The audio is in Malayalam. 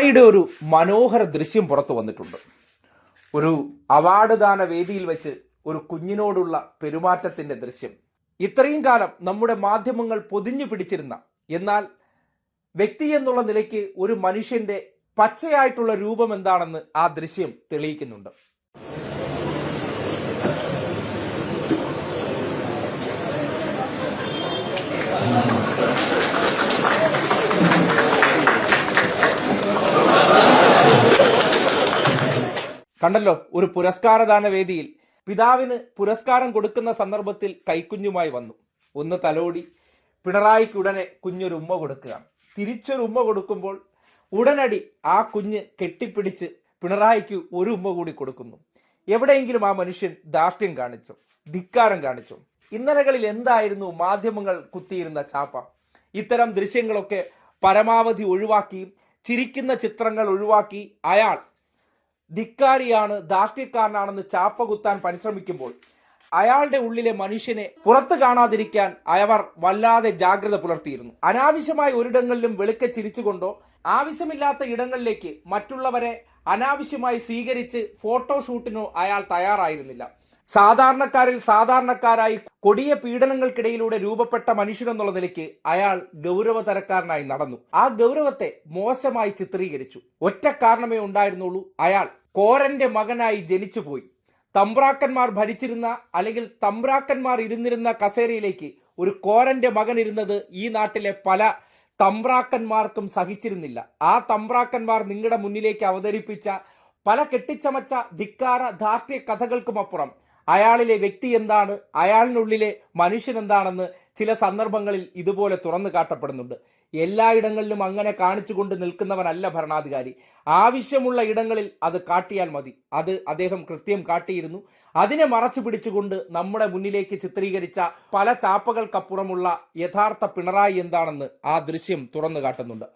പിണറായിയുടെ ഒരു മനോഹര ദൃശ്യം പുറത്തു വന്നിട്ടുണ്ട്. ഒരു അവാർഡ് ദാന വേദിയിൽ വെച്ച് ഒരു കുഞ്ഞിനോടുള്ള പെരുമാറ്റത്തിന്റെ ദൃശ്യം. ഇത്രയും കാലം നമ്മുടെ മാധ്യമങ്ങൾ പൊതിഞ്ഞു പിടിച്ചിരുന്ന, എന്നാൽ വ്യക്തി എന്നുള്ള നിലയ്ക്ക് ഒരു മനുഷ്യന്റെ പച്ചയായിട്ടുള്ള രൂപം എന്താണെന്ന് ആ ദൃശ്യം തെളിയിക്കുന്നുണ്ട്. കണ്ടല്ലോ, ഒരു പുരസ്കാരദാന വേദിയിൽ പിതാവിന് പുരസ്കാരം കൊടുക്കുന്ന സന്ദർഭത്തിൽ കൈക്കുഞ്ഞുമായി വന്നു. ഒന്ന് തലോടി പിണറായിക്ക് ഉടനെ കുഞ്ഞൊരു ഉമ്മ കൊടുക്കുകയാണ്. തിരിച്ചൊരു ഉമ്മ കൊടുക്കുമ്പോൾ ഉടനടി ആ കുഞ്ഞ് കെട്ടിപ്പിടിച്ച് പിണറായിക്ക് ഒരു ഉമ്മ കൂടി കൊടുക്കുന്നു. എവിടെയെങ്കിലും ആ മനുഷ്യൻ ധാർഷ്ട്യം കാണിച്ചോ, ധിക്കാരം കാണിച്ചോ? ഇന്നലകളിൽ എന്തായിരുന്നു മാധ്യമങ്ങൾ കുത്തിയിരുന്ന ചാപ്പ? ഇത്തരം ദൃശ്യങ്ങളൊക്കെ പരമാവധി ഒഴിവാക്കി, ചിരിക്കുന്ന ചിത്രങ്ങൾ ഒഴിവാക്കി, അയാൾ ധിക്കാരിയാണ്, ധാർഷ്ട്യക്കാരനാണെന്ന് ചാപ്പ കുത്താൻ പരിശ്രമിക്കുമ്പോൾ അയാളുടെ ഉള്ളിലെ മനുഷ്യനെ പുറത്ത് കാണാതിരിക്കാൻ അവർ വല്ലാതെ ജാഗ്രത പുലർത്തിയിരുന്നു. അനാവശ്യമായ ഒരിടങ്ങളിലും വെളുക്കെ ചിരിച്ചുകൊണ്ടോ ആവശ്യമില്ലാത്ത ഇടങ്ങളിലേക്ക് മറ്റുള്ളവരെ അനാവശ്യമായി സ്വീകരിച്ച് ഫോട്ടോഷൂട്ടിനോ അയാൾ തയ്യാറായിരുന്നില്ല. സാധാരണക്കാരിൽ സാധാരണക്കാരായി കൊടിയ പീഡനങ്ങൾക്കിടയിലൂടെ രൂപപ്പെട്ട മനുഷ്യനെന്നുള്ള നിലയ്ക്ക് അയാൾ ഗൗരവതരക്കാരനായി നടന്നു. ആ ഗൗരവത്തെ മോശമായി ചിത്രീകരിച്ചു. ഒറ്റ കാരണമേ ഉണ്ടായിരുന്നുള്ളൂ, അയാൾ കോരന്റെ മകനായി ജനിച്ചുപോയി. തമ്പ്രാക്കന്മാർ ഭരിച്ചിരുന്ന, അല്ലെങ്കിൽ തമ്പ്രാക്കന്മാർ ഇരുന്നിരുന്ന കസേരയിലേക്ക് ഒരു കോരന്റെ മകൻ ഇരുന്നത് ഈ നാട്ടിലെ പല തമ്പ്രാക്കന്മാർക്കും സഹിച്ചിരുന്നില്ല. ആ തമ്പ്രാക്കന്മാർ നിങ്ങളുടെ മുന്നിലേക്ക് അവതരിപ്പിച്ച പല കെട്ടിച്ചമച്ച ധിക്കാര ധാർഷ്ട്യ കഥകൾക്കുമപ്പുറം അയാളിലെ വ്യക്തി എന്താണ്, അയാളിനുള്ളിലെ മനുഷ്യൻ എന്താണെന്ന് ചില സന്ദർഭങ്ങളിൽ ഇതുപോലെ തുറന്നു കാട്ടപ്പെടുന്നുണ്ട്. എല്ലായിടങ്ങളിലും അങ്ങനെ കാണിച്ചുകൊണ്ട് നിൽക്കുന്നവനല്ല ഭരണാധികാരി. ആവശ്യമുള്ള ഇടങ്ങളിൽ അത് കാട്ടിയാൽ മതി. അത് അദ്ദേഹം കൃത്യം കാട്ടിയിരുന്നു. അതിനെ മറച്ചു പിടിച്ചുകൊണ്ട് നമ്മുടെ മുന്നിലേക്ക് ചിത്രീകരിച്ച പല ചാപ്പകൾക്കപ്പുറമുള്ള യഥാർത്ഥ പിണറായി എന്താണെന്ന് ആ ദൃശ്യം തുറന്നു കാട്ടുന്നുണ്ട്.